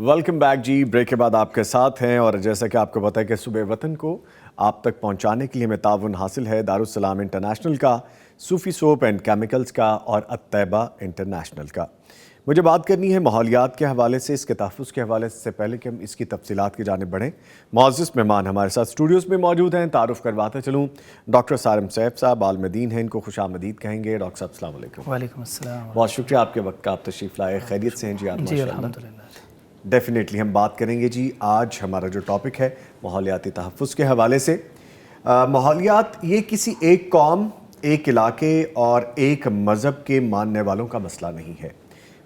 Welcome back جی. Break کے بعد آپ کے ساتھ ہیں، اور جیسا کہ آپ کو پتہ ہے کہ صبح وطن کو آپ تک پہنچانے کے لیے ہمیں تعاون حاصل ہے دارالسلام انٹرنیشنل کا، صوفی سوپ اینڈ کیمیکلز کا، اور الطیبہ انٹرنیشنل کا. مجھے بات کرنی ہے ماحولیات کے حوالے سے، اس کے تحفظ کے حوالے سے پہلے کہ ہم اس کی تفصیلات کی جانب بڑھیں. معزز مہمان ہمارے ساتھ اسٹوڈیوز میں موجود ہیں. تعارف کرواتے چلوں، ڈاکٹر صارم سیف صاحب عالمدین ہیں، ان کو خوش آمدید کہیں گے. ڈاکٹر صاحب السلام علیکم. وعلیکم السلام. بہت شکریہ آپ کے وقت کا، آپ تشریف لائے. خیریت سے ہیں جی آپ؟ جی الحمدللہ. ڈیفینیٹلی ہم بات کریں گے جی. آج ہمارا جو ٹاپک ہے ماحولیاتی تحفظ کے حوالے سے. ماحولیات یہ کسی ایک قوم، ایک علاقے اور ایک مذہب کے ماننے والوں کا مسئلہ نہیں ہے،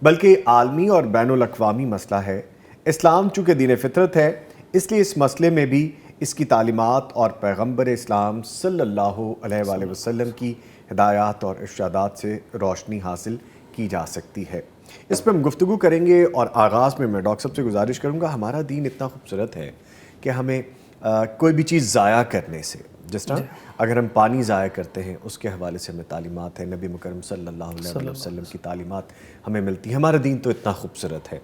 بلکہ عالمی اور بین الاقوامی مسئلہ ہے. اسلام چونکہ دین فطرت ہے، اس لیے اس مسئلے میں بھی اس کی تعلیمات اور پیغمبر اسلام صلی اللہ علیہ وآلہ وسلم کی ہدایات اور ارشادات سے روشنی حاصل کی جا سکتی ہے. اس پہ ہم گفتگو کریں گے، اور آغاز میں ڈاکٹر صاحب سے گزارش کروں گا، ہمارا دین اتنا خوبصورت ہے کہ ہمیں کوئی بھی چیز ضائع کرنے سے، جس طرح اگر ہم پانی ضائع کرتے ہیں اس کے حوالے سے ہمیں تعلیمات ہیں، نبی مکرم صلی اللہ علیہ وسلم کی تعلیمات ہمیں ملتی ہیں. ہمارا دین تو اتنا خوبصورت ہے.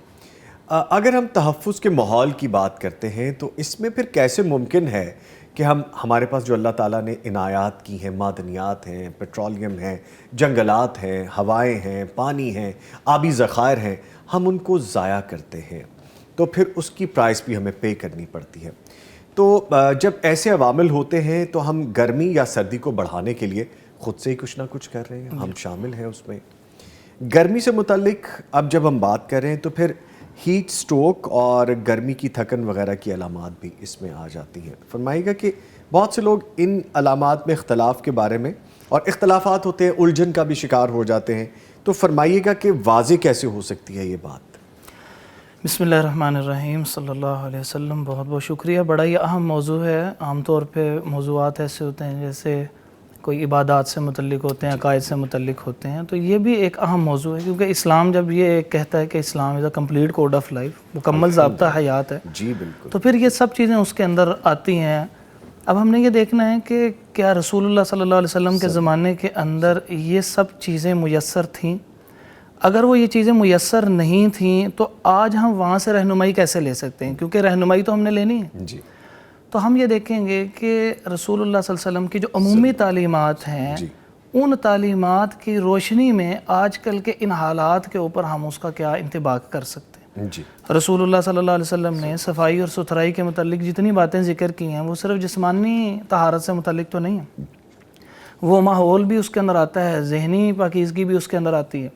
اگر ہم تحفظ کے ماحول کی بات کرتے ہیں تو اس میں پھر کیسے ممکن ہے کہ ہمارے پاس جو اللہ تعالیٰ نے عنایات کی ہیں، معدنیات ہیں، پیٹرولیم ہیں، جنگلات ہیں، ہوائیں ہیں، پانی ہیں، آبی ذخائر ہیں، ہم ان کو ضائع کرتے ہیں، تو پھر اس کی پرائس بھی ہمیں پے کرنی پڑتی ہے. تو جب ایسے عوامل ہوتے ہیں تو ہم گرمی یا سردی کو بڑھانے کے لیے خود سے ہی کچھ نہ کچھ کر رہے ہیں، ہم شامل ہیں اس میں. گرمی سے متعلق اب جب ہم بات کر رہے ہیں تو پھر ہیٹ سٹروک اور گرمی کی تھکن وغیرہ کی علامات بھی اس میں آ جاتی ہیں. فرمائیے گا کہ بہت سے لوگ ان علامات میں اختلاف کے بارے میں، اور اختلافات ہوتے ہیں، الجھن کا بھی شکار ہو جاتے ہیں، تو فرمائیے گا کہ واضح کیسے ہو سکتی ہے یہ بات؟ بسم اللہ الرحمن الرحیم، صلی اللہ علیہ وسلم. بہت بہت شکریہ. بڑا ہی اہم موضوع ہے. عام طور پہ موضوعات ایسے ہوتے ہیں جیسے کوئی عبادات سے متعلق ہوتے ہیں، عقائد سے متعلق ہوتے ہیں، تو یہ بھی ایک اہم موضوع ہے، کیونکہ اسلام جب یہ کہتا ہے کہ Islam is a complete code of life, مکمل ضابطہ حیات ہے، جی بالکل، تو پھر یہ سب چیزیں اس کے اندر آتی ہیں. اب ہم نے یہ دیکھنا ہے کہ کیا رسول اللہ صلی اللہ علیہ وسلم کے زمانے کے اندر یہ سب چیزیں میسر تھیں؟ اگر وہ یہ چیزیں میسر نہیں تھیں تو آج ہم وہاں سے رہنمائی کیسے لے سکتے ہیں؟ کیونکہ رہنمائی تو ہم نے لینی ہے. جی. تو ہم یہ دیکھیں گے کہ رسول اللہ صلی اللہ علیہ وسلم کی جو عمومی تعلیمات ہیں، ان تعلیمات کی روشنی میں آج کل کے ان حالات کے اوپر ہم اس کا کیا انطباق کر سکتے ہیں. جی. رسول اللہ صلی اللہ علیہ وسلم نے صفائی اور ستھرائی کے متعلق جتنی باتیں ذکر کی ہیں وہ صرف جسمانی طہارت سے متعلق تو نہیں ہیں، وہ ماحول بھی اس کے اندر آتا ہے، ذہنی پاکیزگی بھی اس کے اندر آتی ہے.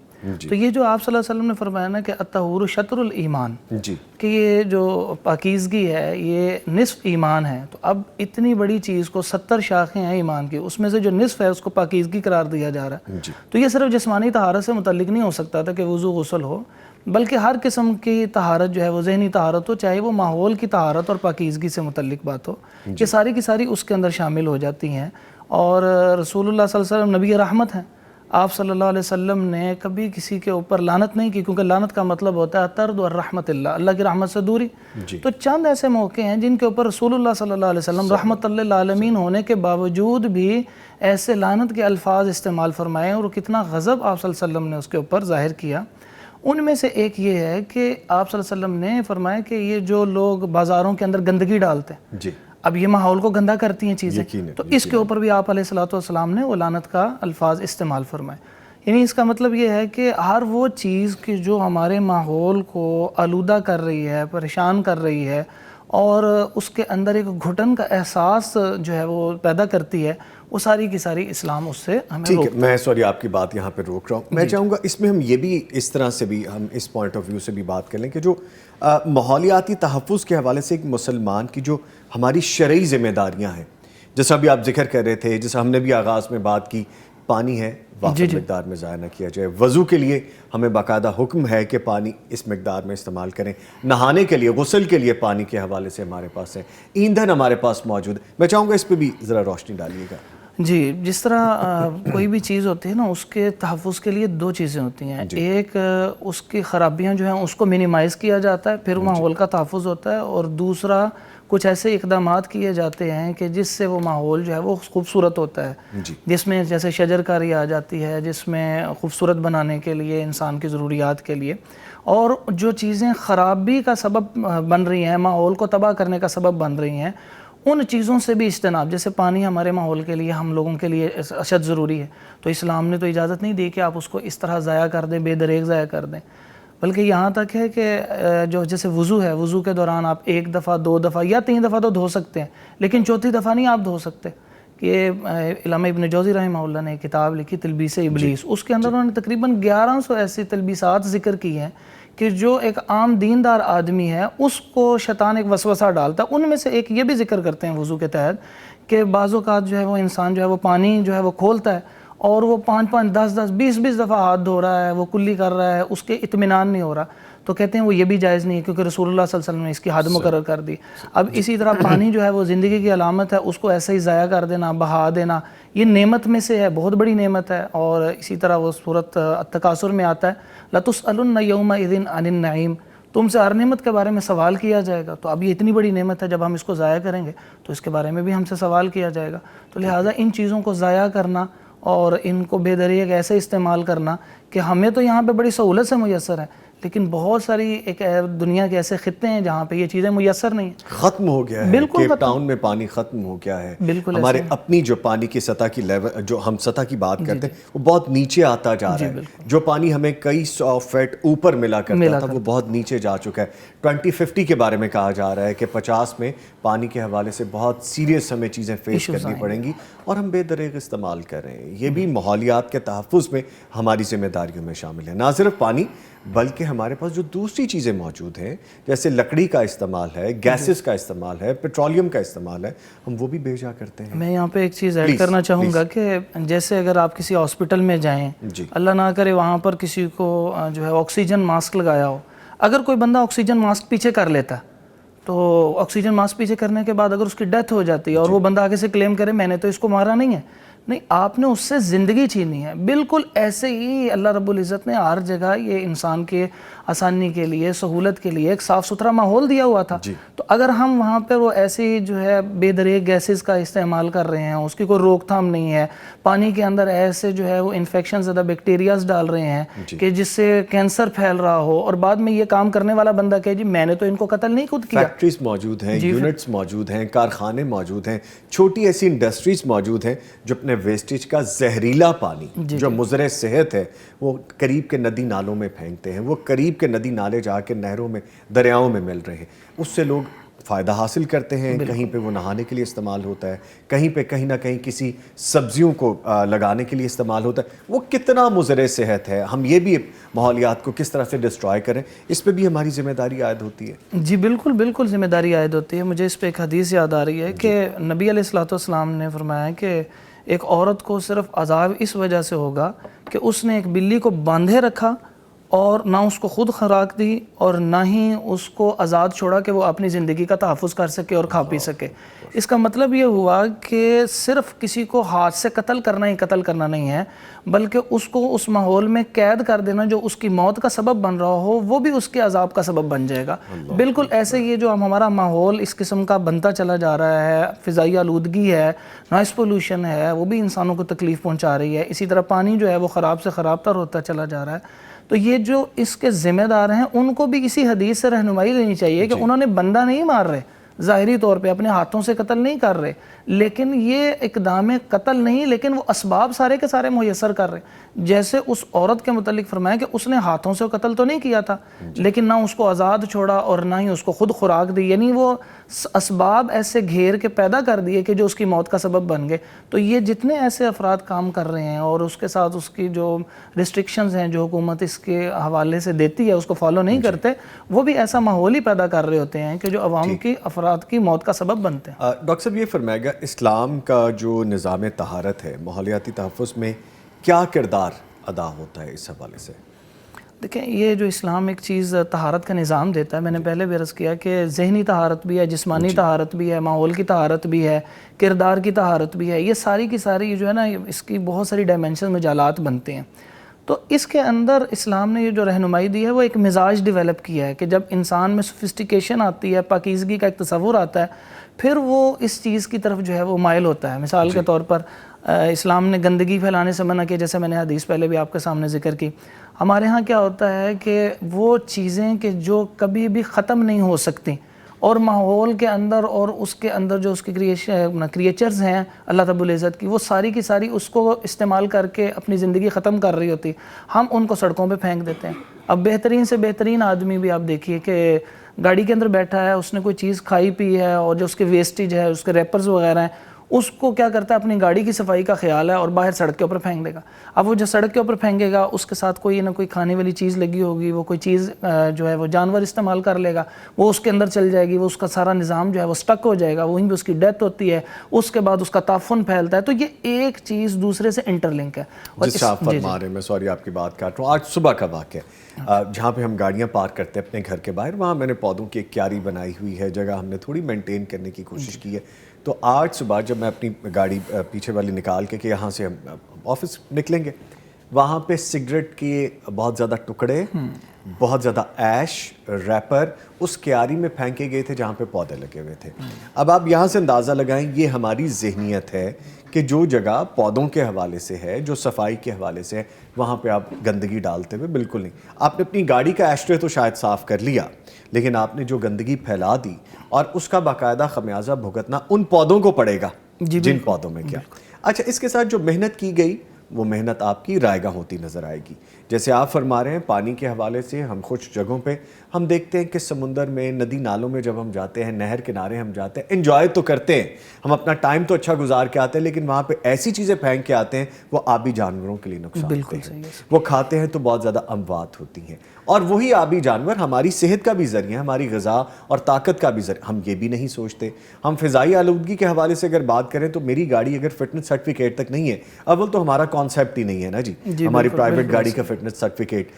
تو یہ جو آپ صلی اللہ علیہ وسلم نے فرمایا نا کہ الطہور شطر الایمان، کہ یہ جو پاکیزگی ہے یہ نصف ایمان ہے. تو اب اتنی بڑی چیز کو 70 شاخیں ہیں ایمان کی، اس میں سے جو نصف ہے اس کو پاکیزگی قرار دیا جا رہا ہے. تو یہ صرف جسمانی طہارت سے متعلق نہیں ہو سکتا تھا کہ وضو غسل ہو، بلکہ ہر قسم کی طہارت جو ہے وہ ذہنی طہارت ہو، چاہے وہ ماحول کی طہارت اور پاکیزگی سے متعلق بات ہو، یہ ساری کی ساری اس کے اندر شامل ہو جاتی ہیں. اور رسول اللہ صلی اللہ علیہ وسلم نبی رحمت ہیں. آپ صلی اللہ علیہ وسلم نے کبھی کسی کے اوپر لعنت نہیں کی، کیونکہ لعنت کا مطلب ہوتا ہے طرد اور رحمت اللہ کی رحمت سے دوری. تو چند ایسے موقع ہیں جن کے اوپر رسول اللہ صلی اللہ علیہ وسلم رحمت للعالمین ہونے کے باوجود بھی ایسے لعنت کے الفاظ استعمال فرمائے، اور کتنا غضب آپ صلی اللہ علیہ وسلم نے اس کے اوپر ظاہر کیا. ان میں سے ایک یہ ہے کہ آپ صلی اللہ علیہ وسلم نے فرمایا کہ یہ جو لوگ بازاروں کے اندر گندگی ڈالتے ہیں، اب یہ ماحول کو گندا کرتی ہیں چیزیں، تو اس کے اوپر بھی آپ علیہ السلام نے وہ لعنت کا الفاظ استعمال فرمائے. یعنی اس کا مطلب یہ ہے کہ ہر وہ چیز کی جو ہمارے ماحول کو آلودہ کر رہی ہے، پریشان کر رہی ہے، اور اس کے اندر ایک گھٹن کا احساس جو ہے وہ پیدا کرتی ہے، وہ ساری کی ساری اسلام اس سے ہمیں ٹھیک ہے. میں سوری آپ کی بات یہاں پہ روک رہا ہوں. میں چاہوں گا اس میں ہم یہ بھی اس طرح سے بھی ہم اس پوائنٹ آف ویو سے بھی بات کر لیں کہ جو ماحولیاتی تحفظ کے حوالے سے ایک مسلمان کی جو ہماری شرعی ذمہ داریاں ہیں، جیسا بھی آپ ذکر کر رہے تھے، جیسا ہم نے بھی آغاز میں بات کی پانی ہے وافر مقدار میں ضائع نہ کیا جائے. وضو کے لیے ہمیں باقاعدہ حکم ہے کہ پانی اس مقدار میں استعمال کریں. نہانے کے لیے غسل کے لیے پانی کے حوالے سے ہمارے پاس ہے. ایندھن ہمارے پاس موجود ہے. میں چاہوں گا اس پہ بھی ذرا روشنی ڈالیے گا. جی، جس طرح کوئی بھی چیز ہوتی ہے نا اس کے تحفظ کے لیے دو چیزیں ہوتی ہیں. ایک اس کی خرابیاں جو ہیں اس کو منیمائز کیا جاتا ہے، پھر ماحول کا تحفظ ہوتا ہے. اور دوسرا کچھ ایسے اقدامات کیے جاتے ہیں کہ جس سے وہ ماحول جو ہے وہ خوبصورت ہوتا ہے، جس میں جیسے شجر کاری آ جاتی ہے، جس میں خوبصورت بنانے کے لیے انسان کی ضروریات کے لیے. اور جو چیزیں خرابی کا سبب بن رہی ہیں، ماحول کو تباہ کرنے کا سبب بن رہی ہیں، ان چیزوں سے بھی اجتناب. جیسے پانی ہمارے ماحول کے لیے، ہم لوگوں کے لیے اشد ضروری ہے، تو اسلام نے تو اجازت نہیں دی کہ آپ اس کو اس طرح ضائع کر دیں، بے دریغ ضائع کر دیں. بلکہ یہاں تک ہے کہ جو جیسے وضو ہے، وضو کے دوران آپ 1 دفعہ 2 دفعہ یا 3 دفعہ تو دھو سکتے ہیں، لیکن چوتھی دفعہ نہیں آپ دھو سکتے. کہ علامہ ابن جوزی رحمہ اللہ نے کتاب لکھی تلبیس ابلیس، اس کے اندر انہوں نے تقریباً 1100 ایسی تلبیسات ذکر کی ہیں کہ جو ایک عام دیندار آدمی ہے اس کو شیطان ایک وسوسہ ڈالتا ہے. ان میں سے ایک یہ بھی ذکر کرتے ہیں وضو کے تحت کہ بعض اوقات جو ہے وہ انسان جو ہے وہ پانی جو ہے وہ کھولتا ہے اور وہ 5 10 20 دفعہ ہاتھ دھو رہا ہے، وہ کلی کر رہا ہے، اس کے اطمینان نہیں ہو رہا. تو کہتے ہیں وہ یہ بھی جائز نہیں ہے کیونکہ رسول اللہ صلی اللہ علیہ وسلم نے اس کی حد مقرر کر دی. اب اسی طرح پانی جو ہے وہ زندگی کی علامت ہے، اس کو ایسے ہی ضائع کر دینا، بہا دینا، یہ نعمت میں سے ہے، بہت بڑی نعمت ہے. اور اسی طرح وہ سورۃ التکاثر میں آتا ہے لَتُسْأَلُنَّ يَوْمَئِذٍ عَنِ النَّعِيمِ، تم سے ہر نعمت کے بارے میں سوال کیا جائے گا. تو اب یہ اتنی بڑی نعمت ہے، جب ہم اس کو ضائع کریں گے تو اس کے بارے میں بھی ہم سے سوال کیا جائے گا. تو لہٰذا ان چیزوں کو ضائع کرنا اور ان کو بے دریغ ایسے استعمال کرنا کہ ہمیں تو یہاں پہ بڑی سہولت سے میسر ہے، لیکن بہت ساری ایک دنیا کے ایسے خطے ہیں جہاں پہ یہ چیزیں میسر نہیں ہیں. ختم ہو گیا ہے. کیپ ٹاؤن میں پانی ختم ہو گیا ہے. ہمارے اپنی جو پانی کی سطح کی لیول، جو ہم سطح کی بات کرتے ہیں، وہ بہت نیچے آتا جا رہا ہے. جو پانی ہمیں کئی 100 فٹ اوپر ملا کرتا تھا وہ بہت نیچے جا چکا ہے. 2050 کے بارے میں کہا جا رہا ہے کہ 50 میں پانی کے حوالے سے بہت سیریس ہمیں چیزیں فیس کرنی پڑیں گی اور ہم بے دریغ استعمال کر رہے ہیں. یہ بھی ماحولیات کے تحفظ میں ہماری ذمہ داریوں میں شامل ہے. نہ صرف پانی بلکہ ہمارے پاس جو دوسری چیزیں موجود ہیں جیسے لکڑی کا استعمال ہے، گیسز کا استعمال ہے، پیٹرولیم کا استعمال ہے، ہم وہ بھی بے جا کرتے ہیں. میں یہاں پہ ایک چیز ایڈ کرنا چاہوں گا کہ جیسے اگر آپ کسی ہاسپٹل میں جائیں، اللہ نہ کرے وہاں پر کسی کو جو ہے آکسیجن ماسک لگایا ہو، اگر کوئی بندہ آکسیجن ماسک پیچھے کر لیتا تو آکسیجن ماسک پیچھے کرنے کے بعد اگر اس کی ڈیتھ ہو جاتی ہے اور وہ بندہ آگے سے کلیم کرے میں نے تو اس کو مارا نہیں ہے، نہیں، آپ نے اس سے زندگی چھینی ہے. بالکل ایسے ہی اللہ رب العزت نے ہر جگہ یہ انسان کے آسانی کے لیے، سہولت کے لیے ایک صاف ستھرا ماحول دیا ہوا تھا. تو اگر ہم وہاں پہ وہ ایسی جو ہے بے دریغ گیسز کا استعمال کر رہے ہیں، اس کی کوئی روک تھام نہیں ہے، پانی کے اندر ایسے جو ہے وہ انفیکشن زدہ بیکٹیریاز ڈال رہے ہیں کہ جس سے کینسر پھیل رہا ہو، اور بعد میں یہ کام کرنے والا بندہ کہ جی میں نے تو ان کو قتل نہیں خود کیا. فیکٹریز موجود ہیں، یونٹس موجود ہیں، کارخانے موجود ہیں، چھوٹی ایسی انڈسٹریز موجود ہیں جو اپنے ویسٹیج کا زہریلا پانی جو مضر صحت ہے وہ قریب کے ندی نالوں میں پھینکتے ہیں. وہ قریب کے ندی نالے جا کے نہروں میں، دریاؤں میں مل رہے ہیں. اس سے لوگ فائدہ حاصل کرتے ہیں. کہیں پہ وہ نہانے کے لیے استعمال ہوتا ہے، کہیں پہ کہیں نہ کہیں کسی سبزیوں کو لگانے کے لیے استعمال ہوتا ہے. وہ کتنا مضر صحت ہے. ہم یہ بھی ماحولیات کو کس طرح سے ڈسٹرائے کریں، اس پہ بھی ہماری ذمہ داری عائد ہوتی ہے. جی بالکل بالکل ذمہ داری عائد ہوتی ہے. مجھے اس پہ ایک حدیث یاد آ رہی ہے کہ نبی علیہ الصلوۃ والسلام نے فرمایا کہ ایک عورت کو صرف عذاب اس وجہ سے ہوگا کہ اس نے ایک بلی کو باندھے رکھا اور نہ اس کو خود خوراک دی اور نہ ہی اس کو آزاد چھوڑا کہ وہ اپنی زندگی کا تحفظ کر سکے اور کھا پی سکے. اس کا مطلب یہ ہوا کہ صرف کسی کو ہاتھ سے قتل کرنا ہی قتل کرنا نہیں ہے، بلکہ اس کو اس ماحول میں قید کر دینا جو اس کی موت کا سبب بن رہا ہو وہ بھی اس کے عذاب کا سبب بن جائے گا. بالکل ایسے یہ جو ہمارا ماحول اس قسم کا بنتا چلا جا رہا ہے، فضائی آلودگی ہے، نوائز پولوشن ہے، وہ بھی انسانوں کو تکلیف پہنچا رہی ہے. اسی طرح پانی جو ہے وہ خراب سے خراب تر ہوتا چلا جا رہا ہے. تو یہ جو اس کے ذمہ دار ہیں ان کو بھی اسی حدیث سے رہنمائی لینی چاہیے کہ انہوں نے بندہ نہیں مار رہے، ظاہری طور پہ اپنے ہاتھوں سے قتل نہیں کر رہے، لیکن یہ اقدام قتل نہیں، لیکن وہ اسباب سارے کے سارے میسر کر رہے. جیسے اس عورت کے متعلق فرمایا کہ اس نے ہاتھوں سے قتل تو نہیں کیا تھا، لیکن نہ اس کو آزاد چھوڑا اور نہ ہی اس کو خود خوراک دی، یعنی وہ اسباب ایسے گھیر کے پیدا کر دیے کہ جو اس کی موت کا سبب بن گئے. تو یہ جتنے ایسے افراد کام کر رہے ہیں اور اس کے ساتھ اس کی جو ریسٹرکشنز ہیں جو حکومت اس کے حوالے سے دیتی ہے اس کو فالو نہیں کرتے، وہ بھی ایسا ماحول ہی پیدا کر رہے ہوتے ہیں کہ جو عوام کی افراد کی موت کا سبب بنتے ہیں. ڈاکٹر صاحب یہ فرمائے گا اسلام کا جو نظام طہارت ہے ماحولیاتی تحفظ میں کیا کردار ادا ہوتا ہے اس حوالے سے؟ دیکھیں یہ جو اسلام ایک چیز طہارت کا نظام دیتا ہے، میں نے پہلے بھی عرض کیا کہ ذہنی طہارت بھی ہے، جسمانی طہارت بھی ہے، ماحول کی طہارت بھی ہے، کردار کی طہارت بھی ہے، یہ ساری کی ساری جو ہے نا اس کی بہت ساری ڈائمینشن مجالات بنتے ہیں. تو اس کے اندر اسلام نے یہ جو رہنمائی دی ہے وہ ایک مزاج ڈیولپ کیا ہے کہ جب انسان میں سوفسٹیکیشن آتی ہے، پاکیزگی کا ایک تصور آتا ہے، پھر وہ اس چیز کی طرف جو ہے وہ مائل ہوتا ہے. مثال کے طور پر اسلام نے گندگی پھیلانے سے منع کیا، جیسے میں نے حدیث پہلے بھی آپ کے سامنے ذکر کی. ہمارے ہاں کیا ہوتا ہے کہ وہ چیزیں کہ جو کبھی بھی ختم نہیں ہو سکتی اور ماحول کے اندر اور اس کے اندر جو اس کی کریچرز ہیں اللہ رب العزت کی، وہ ساری کی ساری اس کو استعمال کر کے اپنی زندگی ختم کر رہی ہوتی، ہم ان کو سڑکوں پہ پھینک دیتے ہیں. اب بہترین سے بہترین آدمی بھی آپ دیکھیے کہ گاڑی کے اندر بیٹھا ہے، اس نے کوئی چیز کھائی پی ہے اور جو اس کے ویسٹیج ہے، اس کے ریپرز وغیرہ ہیں، اس کو کیا کرتا ہے، اپنی گاڑی کی صفائی کا خیال ہے اور باہر سڑک کے اوپر پھینک دے گا. اب وہ جو سڑک کے اوپر پھینکے گا اس کے ساتھ کوئی نہ کوئی کھانے والی چیز لگی ہوگی، وہ کوئی چیز جو ہے وہ جانور استعمال کر لے گا، وہ اس کے اندر چل جائے گی، وہ اس کا سارا نظام جو ہے وہ سٹک ہو جائے گا، وہیں پہ اس کی ڈیتھ ہوتی ہے، اس کے بعد اس کا تعفن پھیلتا ہے. تو یہ ایک چیز دوسرے سے انٹر لنک ہے. جس آپ فرما رہے ہیں، میں سوری آپ کی بات کاٹ رہا ہوں، آج صبح کا واقعہ جہاں پہ ہم گاڑیاں پارک کرتے ہیں اپنے گھر کے باہر، وہاں میں نے پودوں کی ایک کیاری بنائی ہوئی ہے، جگہ ہم نے تھوڑی مینٹین کرنے کی کوشش کی ہے. تو آج صبح جب میں اپنی گاڑی پیچھے والی نکال کے کہ یہاں سے ہم آفس نکلیں گے، وہاں پہ سگریٹ کے بہت زیادہ ٹکڑے، بہت زیادہ ایش ریپر اس کیاری میں پھینکے گئے تھے جہاں پہ پودے لگے ہوئے تھے. اب آپ یہاں سے اندازہ لگائیں، یہ ہماری ذہنیت ہے کہ جو جگہ پودوں کے حوالے سے ہے، جو صفائی کے حوالے سے ہے، وہاں پہ آپ گندگی ڈالتے ہوئے بالکل نہیں. آپ نے اپنی گاڑی کا ایشٹرے تو شاید صاف کر لیا، لیکن آپ نے جو گندگی پھیلا دی اور اس کا باقاعدہ خمیازہ بھگتنا ان پودوں کو پڑے گا جن پودوں میں کیا. اچھا، اس کے ساتھ جو محنت کی گئی وہ محنت آپ کی رائے گاں ہوتی نظر آئے گی. جیسے آپ فرما رہے ہیں پانی کے حوالے سے، ہم کچھ جگہوں پہ ہم دیکھتے ہیں کہ سمندر میں، ندی نالوں میں جب ہم جاتے ہیں، نہر کنارے ہم جاتے ہیں، انجوائے تو کرتے ہیں، ہم اپنا ٹائم تو اچھا گزار کے آتے ہیں، لیکن وہاں پہ ایسی چیزیں پھینک کے آتے ہیں وہ آبی جانوروں کے لیے نقصان دہ ہیں. وہ کھاتے ہیں تو بہت زیادہ اموات ہوتی ہیں، اور وہی آبی جانور ہماری صحت کا بھی ذریعہ ہے، ہماری غذا اور طاقت کا بھی ذریعہ. ہم یہ بھی نہیں سوچتے. ہم فضائی آلودگی کے حوالے سے اگر بات کریں تو میری گاڑی اگر فٹنس سرٹیفکیٹ تک نہیں ہے، اول تو ہمارا کانسیپٹ ہی نہیں ہے نا جی. ہماری پرائیویٹ گاڑی کا فٹنس سرٹیفکیٹ،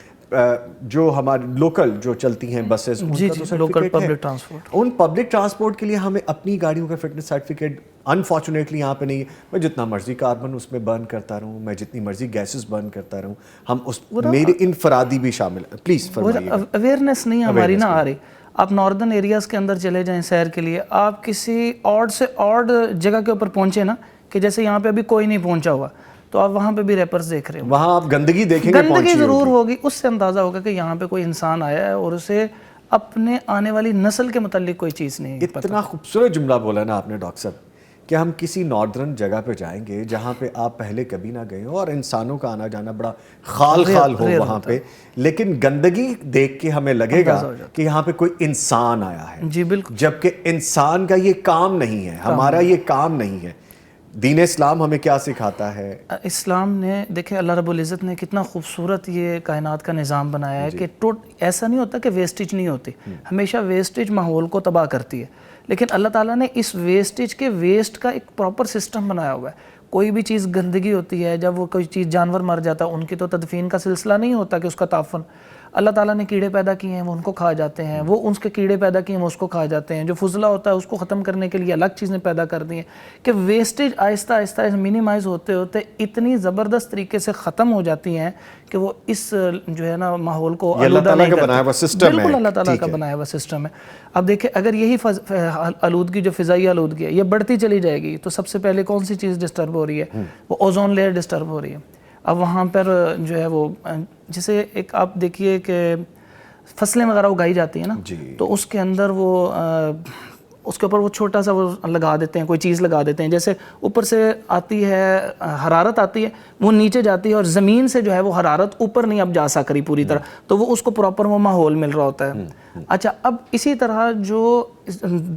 جو ہماری لوکل جو چلتی ہیں buses, local public transport, in public transport کے لیے ہمیں اپنی گاڑیوں کا فٹنس سرٹیفکیٹ انفارچونیٹلی یہاں پہ نہیں ہے. میں جتنا مرضی کاربن اس میں برن کرتا رہوں، میں جتنی مرضی گیسز برن کرتا رہوں، ہم اس میرے انفرادی بھی شامل ہے. پلیز فرمائیے. اویئرنیس نہیں ہماری نہ آ رہی. آپ ناردرن ایریاز کے اندر چلے جائیں سیر کے لیے، آپ کسی آڈ سے آڈ جگہ کے اوپر پہنچے نا، کہ جیسے یہاں پہ ابھی کوئی نہیں پہنچا ہوا، تو آپ وہاں پہ بھی ریپرز دیکھ رہے ہو، وہاں آپ گندگی دیکھیں گے، گندگی ضرور ہوگی. اس سے اندازہ ہوگا کہ یہاں پہ کوئی انسان آیا ہے اور اسے اپنے آنے والی نسل کے متعلق کوئی چیز نہیں. اتنا خوبصورت جملہ بولا نا آپ نے ڈاکٹر صاحب، کہ ہم کسی ناردرن جگہ پہ جائیں گے جہاں پہ آپ پہلے کبھی نہ گئے ہو اور انسانوں کا آنا جانا بڑا خال ہو وہاں پہ، لیکن گندگی دیکھ کے ہمیں لگے گا کہ یہاں پہ کوئی انسان آیا ہے. جی بالکل. جبکہ انسان کا یہ کام نہیں ہے، ہمارا یہ کام نہیں ہے. دین اسلام ہمیں کیا سکھاتا ہے؟ اسلام نے دیکھیں اللہ رب العزت نے کتنا خوبصورت یہ کائنات کا نظام بنایا ہے کہ ایسا نہیں ہوتا کہ ویسٹیج نہیں ہوتی، ہمیشہ ویسٹیج ماحول کو تباہ کرتی ہے، لیکن اللہ تعالیٰ نے اس ویسٹیج کے ویسٹ کا ایک پراپر سسٹم بنایا ہوا ہے. کوئی بھی چیز گندگی ہوتی ہے، جب وہ کوئی چیز جانور مر جاتا ہے، ان کی تو تدفین کا سلسلہ نہیں ہوتا کہ اس کا تعفن. اللہ تعالیٰ نے کیڑے پیدا کیے ہیں، وہ ان کو کھا جاتے ہیں، وہ ان کے کیڑے پیدا کیے ہیں، وہ اس کو کھا جاتے ہیں. جو فضلہ ہوتا ہے اس کو ختم کرنے کے لیے الگ چیزیں پیدا کر دی ہیں کہ ویسٹیج آہستہ آہستہ منیمائز ہوتے ہوتے اتنی زبردست طریقے سے ختم ہو جاتی ہیں کہ وہ اس جو ہے نا ماحول کو آلودہ نہیں کرتی. بالکل اللہ تعالیٰ کا بنایا ہوا سسٹم ہے. اب دیکھیں اگر یہی آلودگی جو فضائی آلودگی ہے یہ بڑھتی چلی جائے گی تو سب سے پہلے کون سی چیز ڈسٹرب ہو رہی ہے؟ وہ اوزون لیئر ڈسٹرب ہو رہی ہے. اب وہاں پر جو ہے وہ جیسے ایک آپ دیکھیے کہ فصلیں وغیرہ اگائی جاتی ہیں نا، تو اس کے اندر وہ اس کے اوپر وہ چھوٹا سا وہ لگا دیتے ہیں، کوئی چیز لگا دیتے ہیں، جیسے اوپر سے آتی ہے حرارت آتی ہے، وہ نیچے جاتی ہے اور زمین سے جو ہے وہ حرارت اوپر نہیں اب جا سک رہی پوری طرح، تو وہ اس کو پراپر وہ ماحول مل رہا ہوتا ہے. اچھا، اب اسی طرح جو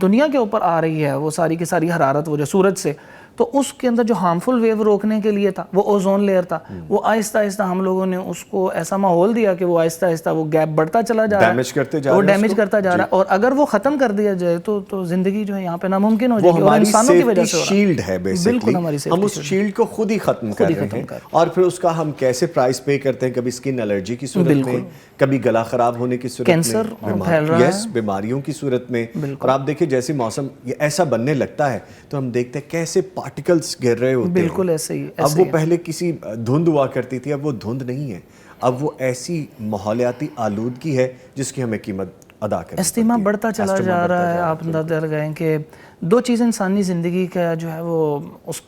دنیا کے اوپر آ رہی ہے وہ ساری کی ساری حرارت وہ جو سورج سے، تو اس کے اندر جو ہارمفل ویو روکنے کے لیے تھا وہ اوزون لیئر تھا، وہ آہستہ آہستہ ہم لوگوں نے اس کو ایسا ماحول دیا کہ وہ آہستہ آہستہ وہ گیپ بڑھتا چلا جا رہا ہے، وہ ڈیمیج کرتا جا رہا ہے، اور اگر وہ ختم کر دیا جائے تو زندگی جو ہے یہاں پہ ناممکن ہو جائے گی، اور انسانوں کی وجہ سے ہو رہا ہے۔ شیلڈ ہے بالکل ہماری بیسیکلی، ہم اس شیلڈ کو خود ہی ختم کر رہے ہیں، اور پھر اس کا ہم کیسے پرائز پے کرتے ہیں، کبھی اسکن الرجی کی صورت میں، کبھی گلا خراب ہونے کی صورت میں، کینسر پھیل رہا ہے، بیماریوں کی صورت میں، اور آپ دیکھیں جیسے موسم یہ ایسا بننے لگتا ہے تو ہم دیکھتے ہیں کیسے پارٹیکلز گر رہے ہوتے ہیں۔ بالکل ایسے ہی، اب وہ پہلے کسی دھند ہوا کرتی تھی، اب وہ دھند نہیں ہے، اب وہ ایسی ماحولیاتی آلودگی ہے جس کی ہمیں قیمت ادا کرنی استعمال بڑھتا چلا جا رہا ہے۔ آپ اندازہ لگائیں کہ دو چیزیں انسانی زندگی کا جو ہے وہ اس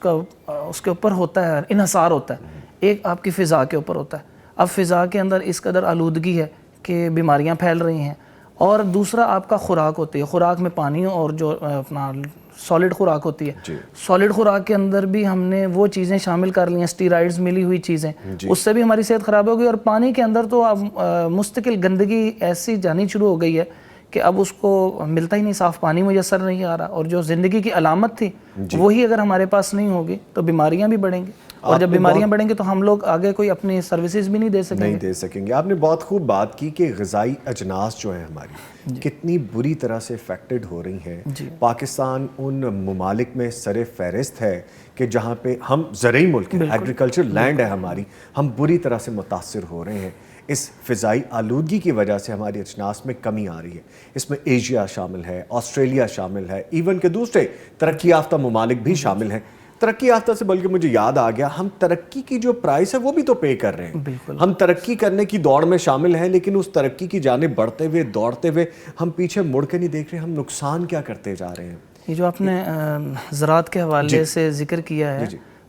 کے اوپر ہوتا ہے، انحصار ہوتا ہے۔ ایک آپ کی فضا کے اوپر ہوتا ہے، اب فضا کے اندر اس قدر آلودگی ہے کہ بیماریاں پھیل رہی ہیں، اور دوسرا آپ کا خوراک ہوتی ہے، خوراک میں پانی اور جو اپنا سالڈ خوراک ہوتی ہے، سالڈ خوراک کے اندر بھی ہم نے وہ چیزیں شامل کر لی ہیں، اسٹیرائڈز ملی ہوئی چیزیں، اس سے بھی ہماری صحت خراب ہوگی، اور پانی کے اندر تو اب مستقل گندگی ایسی جانی شروع ہو گئی ہے کہ اب اس کو ملتا ہی نہیں، صاف پانی میسر نہیں آ رہا، اور جو زندگی کی علامت تھی وہی اگر ہمارے پاس نہیں ہوگی تو بیماریاں بھی بڑھیں گی، اور جب بیماریاں بڑھیں گی تو ہم لوگ آگے کوئی اپنی سروسز بھی نہیں دے سکیں گے۔ آپ نے بہت خوب بات کی کہ غذائی اجناس جو ہیں ہماری کتنی بری طرح سے افیکٹڈ ہو رہی ہیں۔ پاکستان ان ممالک میں سر فہرست ہے کہ جہاں پہ ہم زرعی ملک ہیں، ایگریکلچر لینڈ ہے ہماری، ہم بری طرح سے متاثر ہو رہے ہیں۔ اس فضائی آلودگی کی وجہ سے ہماری اجناس میں کمی آ رہی ہے، اس میں ایشیا شامل ہے، آسٹریلیا شامل ہے، ایون کہ دوسرے ترقی یافتہ ممالک بھی شامل ہیں۔ ترقی یافتہ سے بلکہ مجھے یاد آ گیا، ہم ترقی کی جو پرائس ہے وہ بھی تو پے کر رہے ہیں۔ ہم ترقی کرنے کی دوڑ میں شامل ہیں، لیکن اس ترقی کی جانب بڑھتے ہوئے دوڑتے ہوئے ہم پیچھے مڑ کے نہیں دیکھ رہے، ہم نقصان کیا کرتے جا رہے ہیں۔ یہ جو آپ نے زراعت کے حوالے سے ذکر کیا ہے،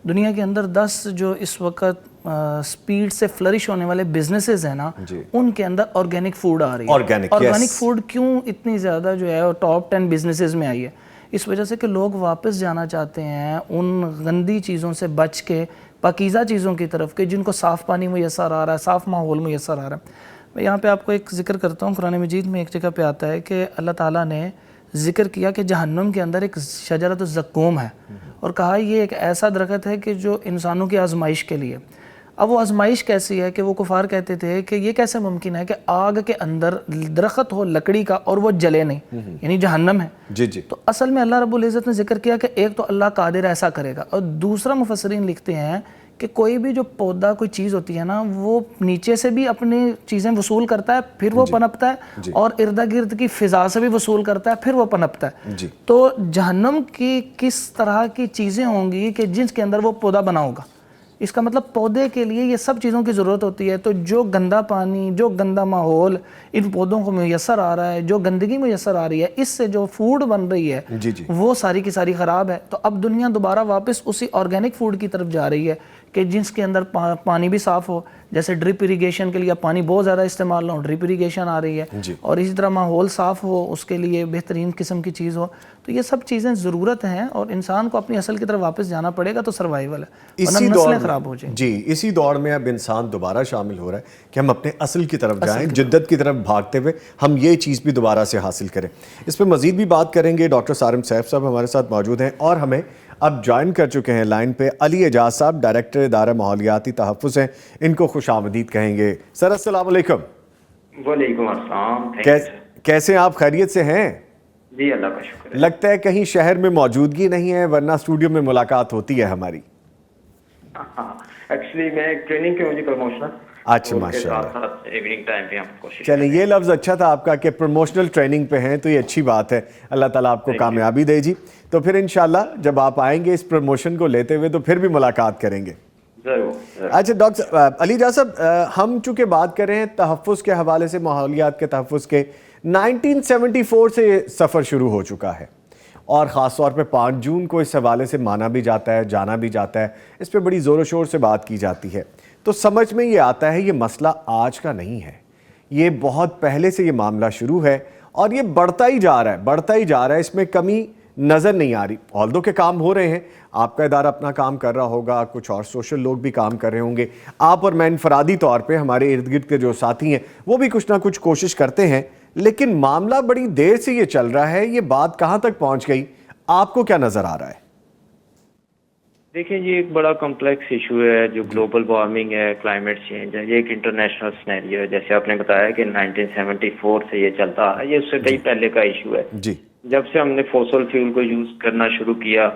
دنیا کے اندر 10 جو اس وقت سپیڈ سے فلرش ہونے والے بزنسز ہیں نا، ان کے اندر آرگینک فوڈ آ رہی ہے۔ آرگینک فوڈ کیوں اتنی زیادہ جو ہے ٹاپ 10 بزنسز میں آئی ہے؟ اس وجہ سے کہ لوگ واپس جانا چاہتے ہیں ان گندی چیزوں سے بچ کے پاکیزہ چیزوں کی طرف، کہ جن کو صاف پانی میسر آ رہا ہے، صاف ماحول میسر آ رہا ہے۔ میں یہاں پہ آپ کو ایک ذکر کرتا ہوں، قرآن مجید میں ایک جگہ پہ آتا ہے کہ اللہ تعالیٰ نے ذکر کیا کہ جہنم کے اندر ایک شجرۃ الزقوم ہے، اور کہا یہ ایک ایسا درخت ہے کہ جو انسانوں کی آزمائش کے لیے۔ اب وہ آزمائش کیسی ہے کہ وہ کفار کہتے تھے کہ یہ کیسے ممکن ہے کہ آگ کے اندر درخت ہو لکڑی کا اور وہ جلے نہیں، یعنی جہنم ہے۔ تو اصل میں اللہ رب العزت نے ذکر کیا کہ ایک تو اللہ قادر ایسا کرے گا، اور دوسرا مفسرین لکھتے ہیں کہ کوئی بھی جو پودا کوئی چیز ہوتی ہے نا، وہ نیچے سے بھی اپنی چیزیں وصول کرتا ہے، پھر وہ پنپتا ہے، اور ارد گرد کی فضا سے بھی وصول کرتا ہے، پھر وہ پنپتا ہے۔ تو جہنم کی کس طرح کی چیزیں ہوں گی کہ جن کے اندر وہ پودا بنا ہوگا؟ اس کا مطلب پودے کے لیے یہ سب چیزوں کی ضرورت ہوتی ہے۔ تو جو گندا پانی، جو گندا ماحول ان پودوں کو میسر آ رہا ہے، جو گندگی میسر آ رہی ہے، اس سے جو فوڈ بن رہی ہے وہ ساری کی ساری خراب ہے۔ تو اب دنیا دوبارہ واپس اسی آرگینک فوڈ کی طرف جا رہی ہے کہ جس کے اندر پانی بھی صاف ہو، جیسے ڈرپ اریگیشن کے لیے پانی بہت زیادہ استعمال نہ ہو، ڈرپ اریگیشن آ رہی ہے، اور اسی طرح ماحول صاف ہو، اس کے لیے بہترین قسم کی چیز ہو۔ تو یہ سب چیزیں ضرورت ہیں، اور انسان کو اپنی اصل کی طرف واپس جانا پڑے گا تو سروائیول ہے، ورنہ نسلیں خراب ہو جائیں۔ اسی دور میں اب انسان دوبارہ شامل ہو رہا ہے کہ ہم اپنے اصل کی طرف جائیں، جدت کی طرف بھاگتے ہوئے ہم یہ چیز بھی دوبارہ سے حاصل کریں۔ اس پہ مزید بھی بات کریں گے۔ ڈاکٹر صارم سیف صاحب ہمارے ساتھ موجود ہیں، اور ہمیں اب جوائن کر چکے ہیں لائن پہ علی اعجاز صاحب، ڈائریکٹر ادارہ ماحولیاتی تحفظ ہیں، ان کو خوش آمدید کہیں گے۔ سر السلام علیکم۔ وعلیکم السلام۔ کیسے آپ؟ خیریت سے ہیں؟ جی اللہ کا شکر ہے۔ لگتا ہے کہیں شہر میں موجودگی نہیں ہے، ورنہ اسٹوڈیو میں ملاقات ہوتی ہے ہماری۔ ایکچولی میں ٹریننگ کے مجھے پروموشنل، اچھا ماشاءاللہ، ایوننگ ٹائم پہ ہم کوشش چلیں یہ لفظ اچھا تھا آپ کا کہ پروموشنل ٹریننگ پہ ہیں، تو یہ اچھی بات ہے، اللہ تعالیٰ آپ کو کامیابی دے جی۔ تو پھر انشاءاللہ جب آپ آئیں گے اس پروموشن کو لیتے ہوئے تو پھر بھی ملاقات کریں گے۔ ضرور۔ اچھا ڈاکٹر علی اعجاز صاحب، ہم چونکہ بات کر رہے ہیں تحفظ کے حوالے سے، ماحولیات کے تحفظ کے، 1974 سے یہ سفر شروع ہو چکا ہے، اور خاص طور پہ 5 جون کو اس حوالے سے مانا بھی جاتا ہے، جانا بھی جاتا ہے، اس پہ بڑی زور و شور سے بات کی جاتی ہے۔ تو سمجھ میں یہ آتا ہے یہ مسئلہ آج کا نہیں ہے، یہ بہت پہلے سے یہ معاملہ شروع ہے، اور یہ بڑھتا ہی جا رہا ہے، اس میں کمی نظر نہیں آ رہی۔ آلدو کے کام ہو رہے ہیں، آپ کا ادارہ اپنا کام کر رہا ہوگا، کچھ اور سوشل لوگ بھی کام کر رہے ہوں گے، آپ اور میں انفرادی طور پہ، ہمارے ارد گرد کے جو ساتھی ہیں وہ بھی کچھ نہ کچھ کوشش کرتے ہیں، لیکن معاملہ بڑی دیر سے یہ چل رہا ہے۔ یہ بات کہاں تک پہنچ گئی؟ آپ کو کیا نظر آ رہا ہے؟ دیکھیں یہ ایک بڑا کمپلیکس ایشو ہے جو گلوبل وارمنگ ہے، کلائمیٹ چینج ہے، یہ ایک انٹرنیشنل سینیریو ہے. جیسے آپ نے بتایا کہ 1974 سے یہ چلتا ہے، یہ اس سے کئی پہلے کا ایشو ہے. جی جب سے ہم نے فوسل فیول کو یوز کرنا شروع کیا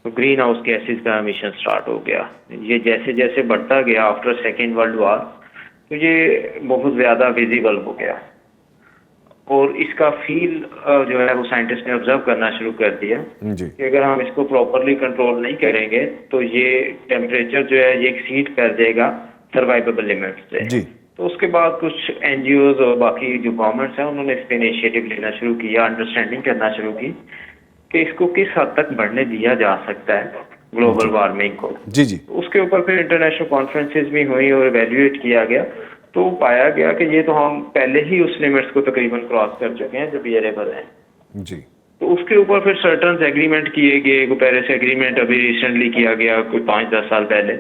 تو گرین ہاؤس گیسز کا امیشن سٹارٹ ہو گیا. یہ جیسے جیسے بڑھتا گیا آفٹر سیکنڈ ورلڈ وار تو یہ بہت زیادہ ویزیبل ہو گیا، اور اس کا فیل جو ہے وہ سائنٹسٹ نے آبزرو کرنا شروع کر دیا جی کہ اگر ہم اس کو پراپرلی کنٹرول نہیں کریں گے تو یہ ٹیمپریچر جو ہے یہ ایکسیڈ کر دے گا سروائیبل لمٹ سے. جی تو اس کے بعد کچھ این جی اوز اور باقی جو گورنمنٹس ہیں انہوں نے اس پہ انیشیٹو لینا شروع کیا، انڈرسٹینڈنگ کرنا شروع کی کہ اس کو کس حد تک بڑھنے دیا جا سکتا ہے گلوبل وارمنگ کو. جی جی اس کے اوپر پھر انٹرنیشنل کانفرنسز بھی ہوئی اور ایویلیویٹ کیا گیا تو پایا گیا کہ یہ تو ہم پہلے ہی اس لمٹس کو تقریباً کراس کر چکے ہیں جو بیئریبل ہیں. جی تو اس کے اوپر پھر سرٹنز ایگریمنٹ کیے گئے. کوئی پیرس ایگریمنٹ ابھی ریسنٹلی کیا گیا کوئی 5-10 سال پہلے،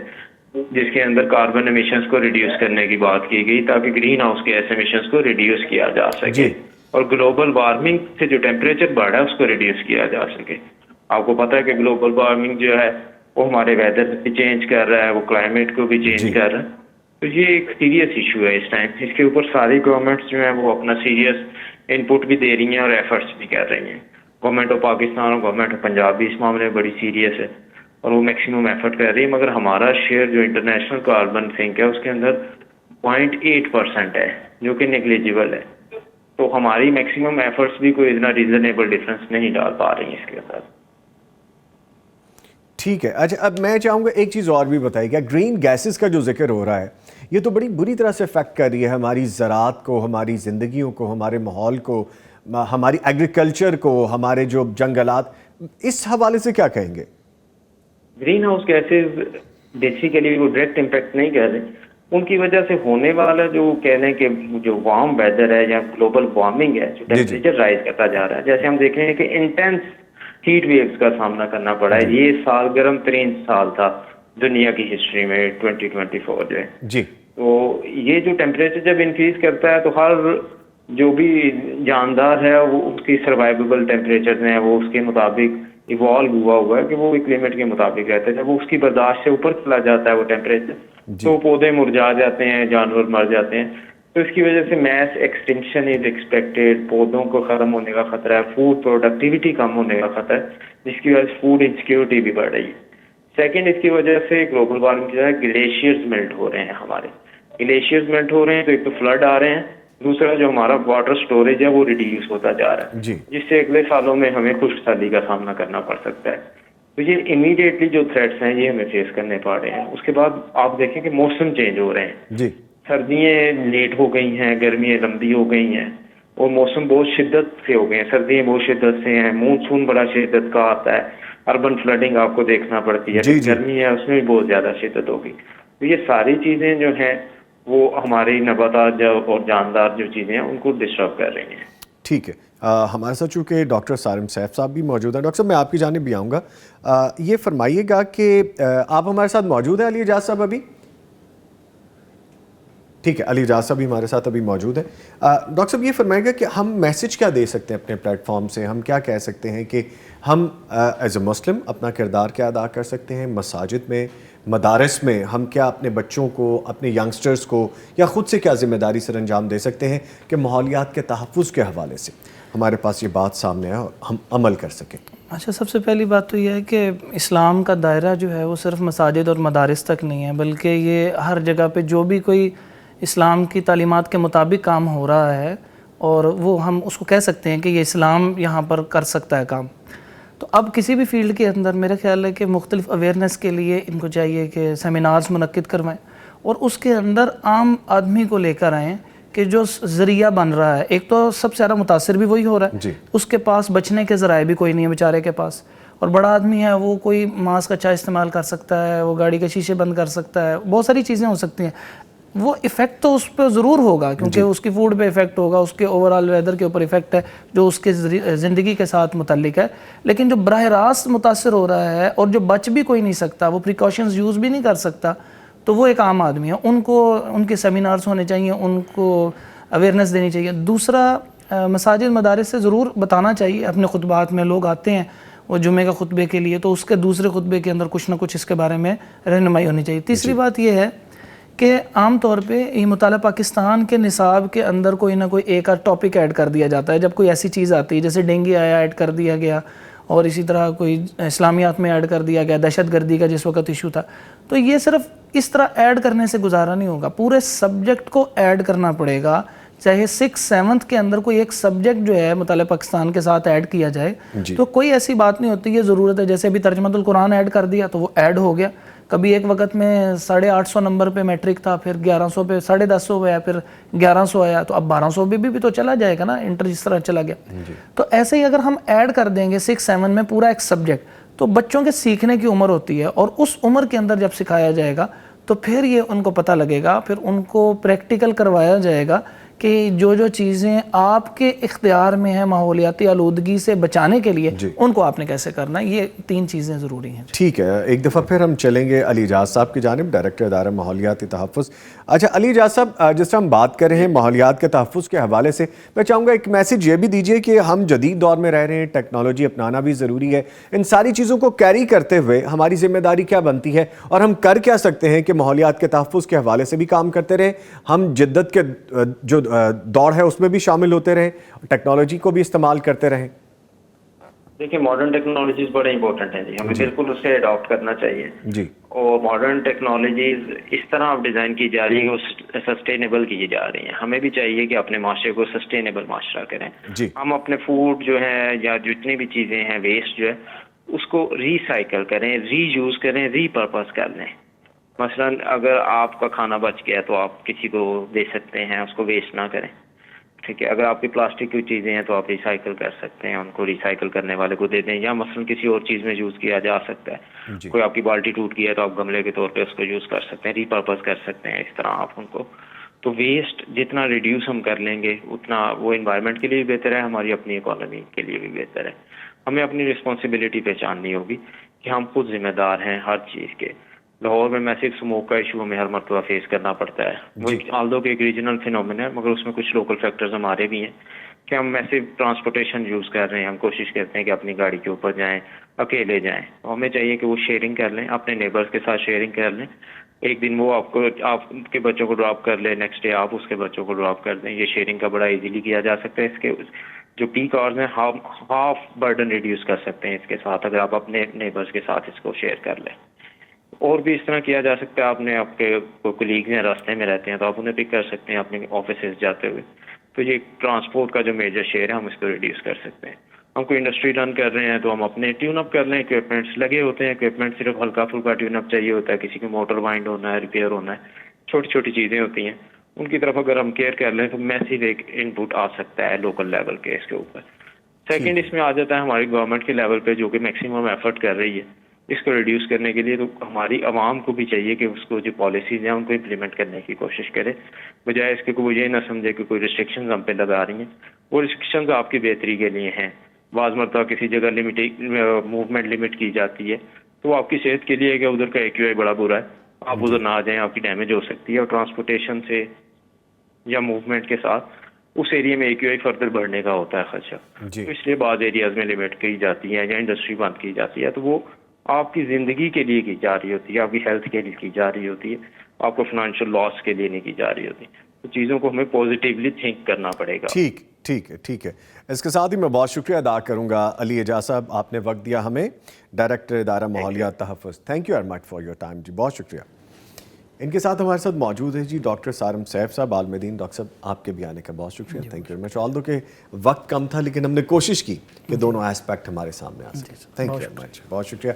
جس کے اندر کاربن ایمیشنز کو ریڈیوس کرنے کی بات کی گئی تاکہ گرین ہاؤس گیس ایمیشنز کو ریڈیوس کیا جا سکے جی اور گلوبل وارمنگ سے جو ٹیمپریچر بڑھ رہا ہے اس کو ریڈیوس کیا جا سکے. آپ کو پتہ ہے کہ گلوبل وارمنگ جو ہے وہ ہمارے ویدر بھی چینج کر رہا ہے، وہ کلائمیٹ کو بھی چینج کر رہا ہے. تو یہ ایک سیریس ایشو ہے اس ٹائم. اس کے اوپر ساری گورنمنٹس جو ہیں وہ اپنا سیریس ان پٹ بھی دے رہی ہیں اور ایفرٹس بھی کر رہی ہیں. گورنمنٹ آف پاکستان اور گورنمنٹ آف پنجاب بھی اس معاملے میں بڑی سیریس ہے اور وہ میکسیمم ایفرٹ کر رہی ہے. مگر ہمارا شیئر جو انٹرنیشنل کاربن سنک ہے اس کے اندر 0.8% ہے جو کہ نیگلیجیبل ہے. تو ہماری میکسیمم ایفرٹس بھی کوئی اتنا ریزنیبل ڈفرینس نہیں ڈال پا رہی ہیں اس کے اندر. ٹھیک ہے. اچھا اب میں چاہوں گا ایک چیز اور بھی بتائیے گا. گرین گیسز کا جو ذکر ہو رہا ہے یہ تو بڑی بری طرح سے افیکٹ کر رہی ہے ہماری زراعت کو، ہماری زندگیوں کو، ہمارے ماحول کو، ہماری ایگریکلچر کو، ہمارے جو جنگلات. اس حوالے سے کیا کہیں گے؟ گرین ہاؤس گیسز بیسیکلی وہ ڈائریکٹ امپیکٹ نہیں کر رہے، ان کی وجہ سے ہونے والا جو کہہ لیں کہ جو وارم ویدر ہے یا گلوبل وارمنگ ہے جو ٹیمپریچر رائز کرتا جا رہا ہے. جیسے ہم دیکھ رہے ہیں کہ انٹینس ہیٹ ویوز کا سامنا کرنا پڑا ہے. یہ سال گرم ترین سال تھا دنیا کی ہسٹری میں 2024 جو ہے. جی تو یہ جو ٹیمپریچر جب انکریز کرتا ہے تو ہر جو بھی جاندار ہے وہ اس کی سروائیبل ٹیمپریچر ہیں وہ اس کے مطابق ایوالو ہوا ہے کہ وہ ایک لمٹ کے مطابق رہتا ہے. جب وہ اس کی برداشت سے اوپر چلا جاتا ہے وہ ٹیمپریچر تو پودے مرجھا جاتے ہیں، جانور مر جاتے ہیں. تو اس کی وجہ سے میس ایکسٹنکشن از ایکسپیکٹڈ، پودوں کو ختم ہونے کا خطرہ ہے، فوڈ پروڈکٹیوٹی کم ہونے کا خطرہ ہے جس کی وجہ سے فوڈ انسیکیورٹی بھی بڑھ رہی ہے. سیکنڈ اس کی وجہ سے گلوبل وارمنگ جو ہے گلیشیئرز میلٹ ہو رہے ہیں. ہمارے گلیشیئرز میلٹ ہو رہے ہیں تو ایک تو فلڈ آ رہے ہیں، دوسرا جو ہمارا واٹر سٹوریج ہے وہ ریڈیوس ہوتا جا رہا ہے جس سے اگلے سالوں میں ہمیں خشک سالی کا سامنا کرنا پڑ سکتا ہے. تو یہ امیڈیٹلی جو تھریٹس ہیں یہ ہمیں فیس کرنے پڑ رہے ہیں. اس کے بعد آپ دیکھیں کہ موسم چینج ہو رہے ہیں. جی سردیاں لیٹ ہو گئی ہیں، گرمیاں لمبی ہو گئی ہیں اور موسم بہت شدت سے ہو گئے ہیں. سردیاں بہت شدت سے ہیں، مونسون بڑا شدت کا آتا ہے، اربن فلڈنگ آپ کو دیکھنا پڑتی ہے. گرمی ہے اس میں بھی بہت زیادہ شدت ہوگی. تو یہ ساری چیزیں جو ہیں وہ ہماری نباتات اور جاندار جو چیزیں ہیں ان کو ڈسٹرب کر رہی ہیں. ٹھیک ہے. ہمارے ساتھ چونکہ ڈاکٹر صارم سیف صاحب بھی موجود ہیں. ڈاکٹر صاحب میں آپ کی جانب بھی آؤں گا. یہ فرمائیے گا کہ آپ ہمارے ساتھ موجود ہیں علی اعجاز صاحب ابھی؟ ٹھیک ہے، علی اعجاز صاحب بھی ہمارے ساتھ ابھی موجود ہیں. ڈاکٹر صاحب یہ فرمائیے گا کہ ہم میسج کیا دے سکتے ہیں اپنے پلیٹ فارم سے؟ ہم کیا کہہ سکتے ہیں کہ ہم ایز اے مسلم اپنا کردار کیا ادا کر سکتے ہیں مساجد میں، مدارس میں؟ ہم کیا اپنے بچوں کو، اپنے ینگسٹرز کو یا خود سے کیا ذمہ داری سر انجام دے سکتے ہیں کہ ماحولیات کے تحفظ کے حوالے سے ہمارے پاس یہ بات سامنے آئے اور ہم عمل کر سکیں؟ اچھا، سب سے پہلی بات تو یہ ہے کہ اسلام کا دائرہ جو ہے وہ صرف مساجد اور مدارس تک نہیں ہے، بلکہ یہ ہر جگہ پہ جو بھی کوئی اسلام کی تعلیمات کے مطابق کام ہو رہا ہے اور وہ ہم اس کو کہہ سکتے ہیں کہ یہ اسلام یہاں پر کر سکتا ہے کام. تو اب کسی بھی فیلڈ کے اندر میرا خیال ہے کہ مختلف اویئرنیس کے لیے ان کو چاہیے کہ سیمینارز منعقد کروائیں اور اس کے اندر عام آدمی کو لے کر آئیں کہ جو ذریعہ بن رہا ہے. ایک تو سب سے زیادہ متاثر بھی وہی ہو رہا ہے، اس کے پاس بچنے کے ذرائع بھی کوئی نہیں ہے بیچارے کے پاس، اور بڑا آدمی ہے وہ کوئی ماسک اچھا استعمال کر سکتا ہے، وہ گاڑی کے شیشے بند کر سکتا ہے، بہت ساری چیزیں ہو سکتی ہیں. وہ ایفیکٹ تو اس پہ ضرور ہوگا کیونکہ اس کی فوڈ پہ ایفیکٹ ہوگا، اس کے اوور آل ویدر کے اوپر ایفیکٹ ہے جو اس کے زندگی کے ساتھ متعلق ہے. لیکن جو براہ راست متاثر ہو رہا ہے اور جو بچ بھی کوئی نہیں سکتا، وہ پریکاشنز یوز بھی نہیں کر سکتا، تو وہ ایک عام آدمی ہے. ان کو ان کے سیمینارز ہونے چاہیے، ان کو اویئرنیس دینی چاہیے. دوسرا، مساجد مدارس سے ضرور بتانا چاہیے. اپنے خطبات میں لوگ آتے ہیں وہ جمعے کا خطبے کے لیے، تو اس کے دوسرے خطبے کے اندر کچھ نہ کچھ اس کے بارے میں رہنمائی ہونی چاہیے۔ تیسری بات یہ ہے کہ عام طور پہ یہ مطالعہ پاکستان کے نصاب کے اندر کوئی نہ کوئی ایک آدھ ٹاپک ایڈ کر دیا جاتا ہے جب کوئی ایسی چیز آتی ہے، جیسے ڈینگی آیا ایڈ کر دیا گیا، اور اسی طرح کوئی اسلامیات میں ایڈ کر دیا گیا، دہشت گردی کا جس وقت ایشو تھا۔ تو یہ صرف اس طرح ایڈ کرنے سے گزارا نہیں ہوگا، پورے سبجیکٹ کو ایڈ کرنا پڑے گا، چاہے 6th 7th کے اندر کوئی ایک سبجیکٹ جو ہے مطالعہ پاکستان کے ساتھ ایڈ کیا جائے تو کوئی ایسی بات نہیں ہوتی، یہ ضرورت ہے جیسے ابھی ترجمۃ القرآن ایڈ کر دیا تو وہ ایڈ ہو گیا۔ کبھی ایک وقت میں 850 نمبر پہ میٹرک تھا، پھر 1100 پہ 1050 پہ آیا، پھر 1100 آیا، تو اب 1200 پہ بھی تو چلا جائے گا نا، انٹر جس طرح چلا گیا۔ تو ایسے ہی اگر ہم ایڈ کر دیں گے 6 7 میں پورا ایک سبجیکٹ، تو بچوں کے سیکھنے کی عمر ہوتی ہے، اور اس عمر کے اندر جب سکھایا جائے گا تو پھر یہ ان کو پتہ لگے گا، پھر ان کو پریکٹیکل کروایا جائے گا کہ جو چیزیں آپ کے اختیار میں ہیں ماحولیاتی آلودگی سے بچانے کے لیے ان کو آپ نے کیسے کرنا ہے۔ یہ 3 چیزیں ضروری ہیں۔ ٹھیک ہے، ایک دفعہ پھر ہم چلیں گے علی اعجاز صاحب کی جانب، ڈائریکٹر ادارہ ماحولیاتی تحفظ۔ اچھا علی اعجاز صاحب، جس طرح ہم بات کر رہے ہیں ماحولیات کے تحفظ کے حوالے سے، میں چاہوں گا ایک میسج یہ بھی دیجیے کہ ہم جدید دور میں رہ رہے ہیں، ٹیکنالوجی اپنانا بھی ضروری ہے، ان ساری چیزوں کو کیری کرتے ہوئے ہماری ذمہ داری کیا بنتی ہے، اور ہم کر کیا سکتے ہیں کہ ماحولیات کے تحفظ کے حوالے سے بھی کام کرتے رہیں، ہم جدت کے جو دور ہے اس میں بھی شامل ہوتے رہیں، ٹیکنالوجی کو بھی استعمال کرتے رہیں؟ دیکھیں ماڈرن ٹیکنالوجیز بڑے امپورٹنٹ ہیں جی، ہمیں بالکل اسے اڈاپٹ کرنا چاہیے جی، اور ماڈرن ٹیکنالوجیز اس طرح اب ڈیزائن کی جا رہی ہے کہ وہ سسٹینیبل کی جا رہی ہیں۔ ہمیں بھی چاہیے کہ اپنے معاشرے کو سسٹینیبل معاشرہ کریں، ہم اپنے فوڈ جو ہے یا جتنی بھی چیزیں ہیں ویسٹ جو ہے اس کو ری سائیکل کریں، ری یوز کریں، ری پرپز کر لیں۔ مثلا اگر آپ کا کھانا بچ گیا تو آپ کسی کو دے سکتے ہیں، اس کو ویسٹ نہ کریں، ٹھیک ہے۔ اگر آپ کی پلاسٹک کی چیزیں ہیں تو آپ ریسائیکل کر سکتے ہیں، ان کو ریسائیکل کرنے والے کو دے دیں، یا مثلا کسی اور چیز میں یوز کیا جا سکتا ہے۔ کوئی آپ کی بالٹی ٹوٹ گئی ہے تو آپ گملے کے طور پہ اس کو یوز کر سکتے ہیں، ری پرپز کر سکتے ہیں، اس طرح آپ ان کو۔ تو ویسٹ جتنا ریڈیوس ہم کر لیں گے اتنا وہ انوائرمنٹ کے لیے بھی بہتر ہے، ہماری اپنی اکانومی کے لیے بھی بہتر ہے۔ ہمیں اپنی رسپانسبلٹی پہچاننی ہوگی کہ ہم خود ذمہ دار ہیں ہر چیز کے۔ لاہور میں میسو اسموک کا ایشو ہمیں ہر مرتبہ فیس کرنا پڑتا ہے، وہ آلدو کہ ایک ریجنل فینومین ہے، مگر اس میں کچھ لوکل فیکٹرز ہمارے بھی ہیں کہ ہم میسو ٹرانسپورٹیشن یوز کر رہے ہیں، ہم کوشش کرتے ہیں کہ اپنی گاڑی کے اوپر جائیں، اکیلے جائیں، تو ہمیں چاہیے کہ وہ شیئرنگ کر لیں، اپنے نیبرز کے ساتھ شیئرنگ کر لیں۔ ایک دن وہ آپ کے بچوں کو ڈراپ کر لیں، نیکسٹ ڈے آپ اس کے بچوں کو ڈراپ کر دیں۔ یہ شیئرنگ کا بڑا ایزیلی کیا جا سکتا ہے۔ اس کے جو پیک آورز ہیں ہاف برڈن ریڈیوس کر سکتے ہیں اس کے ساتھ، اگر آپ اپنے نیبرز کے ساتھ اس کو شیئر کر لیں۔ اور بھی اس طرح کیا جا سکتا ہے، آپ نے آپ کے کولیگز ہیں راستے میں رہتے ہیں تو آپ انہیں پک کر سکتے ہیں اپنے آفیسز جاتے ہوئے۔ تو یہ ٹرانسپورٹ کا جو میجر شیئر ہے ہم اس کو ریڈیوس کر سکتے ہیں۔ ہم کوئی انڈسٹری رن کر رہے ہیں تو ہم اپنے ٹیون اپ کر لیں، اکوپمنٹس لگے ہوتے ہیں، اکوپمنٹ صرف ہلکا پھلکا ٹیون اپ چاہیے ہوتا ہے، کسی کو موٹر وائنڈ ہونا ہے، ریپیئر ہونا ہے، چھوٹی چھوٹی چیزیں ہوتی ہیں، ان کی طرف اگر ہم کیئر کر لیں تو میسیو ایک ان پٹ آ سکتا ہے لوکل لیول کے اس کے اوپر۔ سیکنڈ اس میں آ جاتا ہے ہماری گورنمنٹ کے لیول پہ جو کہ میکسیمم ایفرٹ کر رہی ہے اس کو ریڈیوس کرنے کے لیے، تو ہماری عوام کو بھی چاہیے کہ اس کو جو پالیسیز ہیں ان کو امپلیمنٹ کرنے کی کوشش کرے، بجائے اس کے وہ یہ نہ سمجھے کہ کوئی ریسٹرکشنز ہم پہ لگا رہی ہیں، وہ ریسٹرکشنز آپ کی بہتری کے لیے ہیں۔ بعض مرتبہ کسی جگہ موومنٹ لمٹ کی جاتی ہے تو وہ آپ کی صحت کے لیے ہے کہ ادھر کا AQI بڑا برا ہے، آپ ادھر نہ آ جائیں، آپ کی ڈیمیج ہو سکتی ہے، اور ٹرانسپورٹیشن سے یا موومنٹ کے ساتھ اس ایریا میں AQI فردر بڑھنے کا ہوتا ہے خدشہ، تو اس لیے بعض ایریاز میں لمٹ کی جاتی ہے یا انڈسٹری بند کی جاتی ہے، تو وہ آپ کی زندگی کے لیے کی جا رہی ہوتی ہے، آپ کی ہیلتھ کے لیے کی جا رہی ہوتی ہے، آپ کو فائنینشیل لاس کے لیے نہیں کی جا رہی ہوتی۔ تو چیزوں کو ہمیں پازیٹیولی تھنک کرنا پڑے گا۔ ٹھیک ہے۔ اس کے ساتھ ہی میں بہت شکریہ ادا کروں گا علی اعجاز صاحب، آپ نے وقت دیا ہمیں، ڈائریکٹر ادارہ ماحولیات تحفظ۔ Thank you very much for your time جی، بہت شکریہ۔ ان کے ساتھ ہمارے ساتھ موجود ہے جی ڈاکٹر سارم سیف صاحب عالم دین۔ ڈاکٹر صاحب آپ کے بھی آنے کا بہت شکریہ، تھینک یو ویری مچ۔ آلدو کہ وقت کم تھا لیکن ہم نے کوشش کی کہ دونوں ایسپیکٹ ہمارے سامنے آ سکیں۔ تھینک یو ویری مچ، بہت شکریہ۔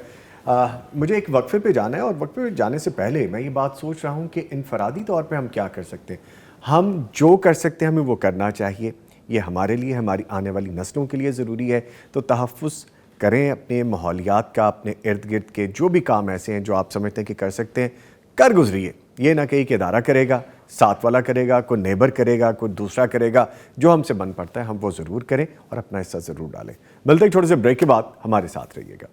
مجھے ایک وقفے پہ جانا ہے، اور وقفے پہ جانے سے پہلے میں یہ بات سوچ رہا ہوں کہ انفرادی طور پہ ہم کیا کر سکتے ہیں۔ ہم جو کر سکتے ہیں ہمیں وہ کرنا چاہیے، یہ ہمارے لیے، ہماری آنے والی نسلوں کے لیے ضروری ہے۔ تو تحفظ کریں اپنے ماحولیات کا، اپنے ارد گرد کے جو بھی کام ایسے ہیں جو آپ سمجھتے ہیں کہ کر سکتے ہیں، کر گزریے۔ یہ نہ کہیں کہ ادارہ کرے گا، ساتھ والا کرے گا، کوئی نیبر کرے گا، کوئی دوسرا کرے گا، جو ہم سے بن پڑتا ہے ہم وہ ضرور کریں اور اپنا حصہ ضرور ڈالیں۔ ملتے ہیں چھوٹے سے بریک کے بعد، ہمارے ساتھ رہیے گا۔